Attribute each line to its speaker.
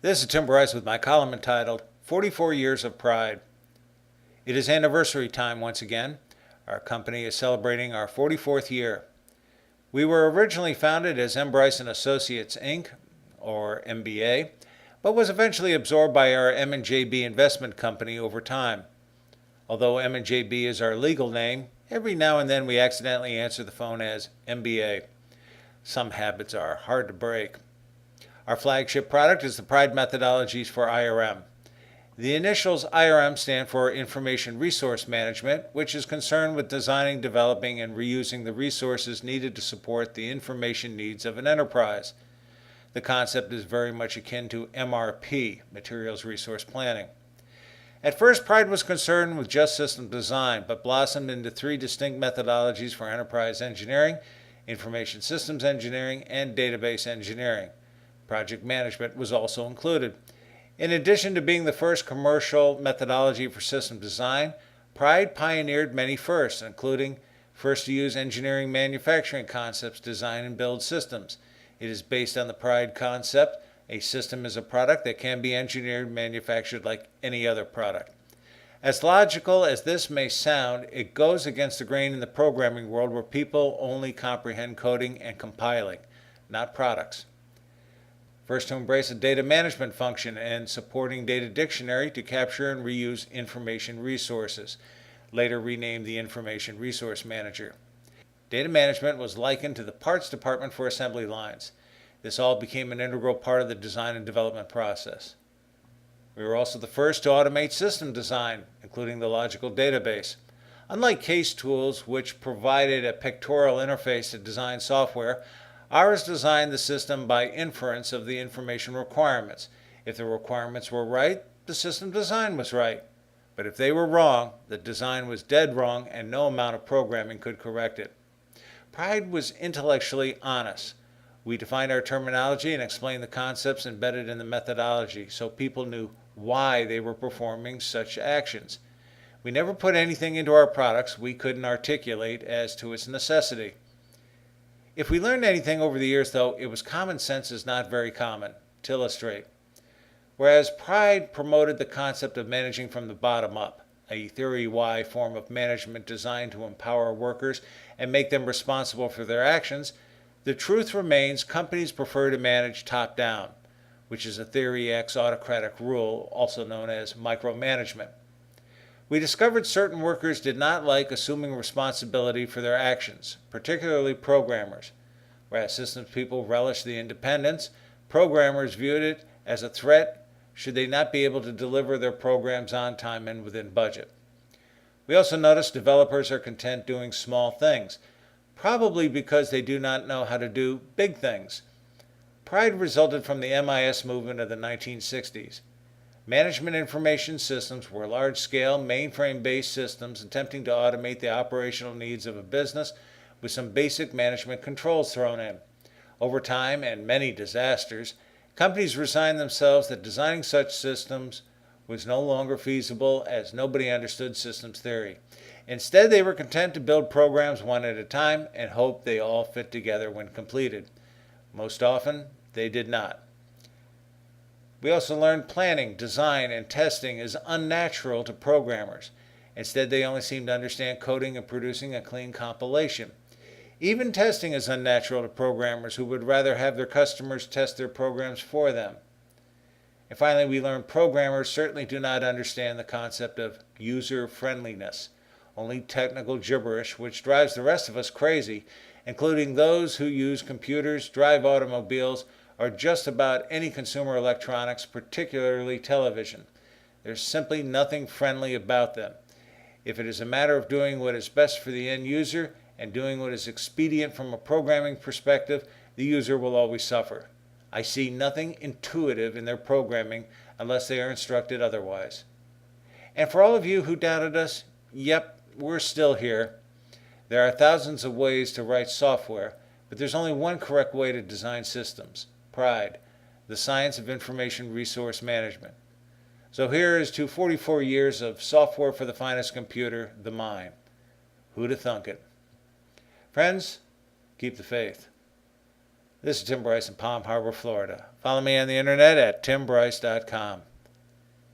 Speaker 1: This is Tim Bryce with my column entitled 44 Years of Pride. It is anniversary time once again. Our company is celebrating our 44th year. We were originally founded as M. Bryce and Associates, Inc., or MBA, but was eventually absorbed by our M&JB investment company over time. Although M&JB is our legal name, every now and then we accidentally answer the phone as MBA. Some habits are hard to break. Our flagship product is the Pride methodologies for IRM. The initials IRM stand for Information Resource Management, which is concerned with designing, developing, and reusing the resources needed to support the information needs of an enterprise. The concept is very much akin to MRP, Materials Resource Planning. At first, Pride was concerned with just system design, but blossomed into three distinct methodologies for enterprise engineering, information systems engineering, and database engineering. Project management was also included. In addition to being the first commercial methodology for system design, Pride pioneered many firsts, including first to use engineering manufacturing concepts to design and build systems. It is based on the Pride concept. A system is a product that can be engineered and manufactured like any other product. As logical as this may sound, it goes against the grain in the programming world where people only comprehend coding and compiling, not products. First to embrace a data management function and supporting data dictionary to capture and reuse information resources, later renamed the Information Resource Manager. Data management was likened to the parts department for assembly lines. This all became an integral part of the design and development process. We were also the first to automate system design, including the logical database. Unlike case tools, which provided a pictorial interface to design software, ours designed the system by inference of the information requirements. If the requirements were right, the system design was right. But if they were wrong, the design was dead wrong and no amount of programming could correct it. Pride was intellectually honest. We defined our terminology and explained the concepts embedded in the methodology so people knew why they were performing such actions. We never put anything into our products we couldn't articulate as to its necessity. If we learned anything over the years, though, it was common sense is not very common. To illustrate, whereas Pride promoted the concept of managing from the bottom up, a Theory Y form of management designed to empower workers and make them responsible for their actions, the truth remains companies prefer to manage top down, which is a Theory X autocratic rule, also known as micromanagement. We discovered certain workers did not like assuming responsibility for their actions, particularly programmers. Whereas systems people relished the independence, programmers viewed it as a threat should they not be able to deliver their programs on time and within budget. We also noticed developers are content doing small things, probably because they do not know how to do big things. Pride resulted from the MIS movement of the 1960s. Management information systems were large-scale, mainframe-based systems attempting to automate the operational needs of a business with some basic management controls thrown in. Over time and many disasters, companies resigned themselves that designing such systems was no longer feasible as nobody understood systems theory. Instead, they were content to build programs one at a time and hope they all fit together when completed. Most often, they did not. We also learned planning, design, and testing is unnatural to programmers. Instead, they only seem to understand coding and producing a clean compilation. Even testing is unnatural to programmers who would rather have their customers test their programs for them. And finally, we learned programmers certainly do not understand the concept of user-friendliness, only technical gibberish which drives the rest of us crazy, including those who use computers, drive automobiles, or just about any consumer electronics, particularly television. There's simply nothing friendly about them. If it is a matter of doing what is best for the end user and doing what is expedient from a programming perspective, the user will always suffer. I see nothing intuitive in their programming unless they are instructed otherwise. And for all of you who doubted us, yep, we're still here. There are thousands of ways to write software, but there's only one correct way to design systems. Pride, the science of information resource management. So here is to 44 years of software for the finest computer, the mind. Who'd have thunk it? Friends, keep the faith. This is Tim Bryce in Palm Harbor, Florida. Follow me on the internet at timbryce.com.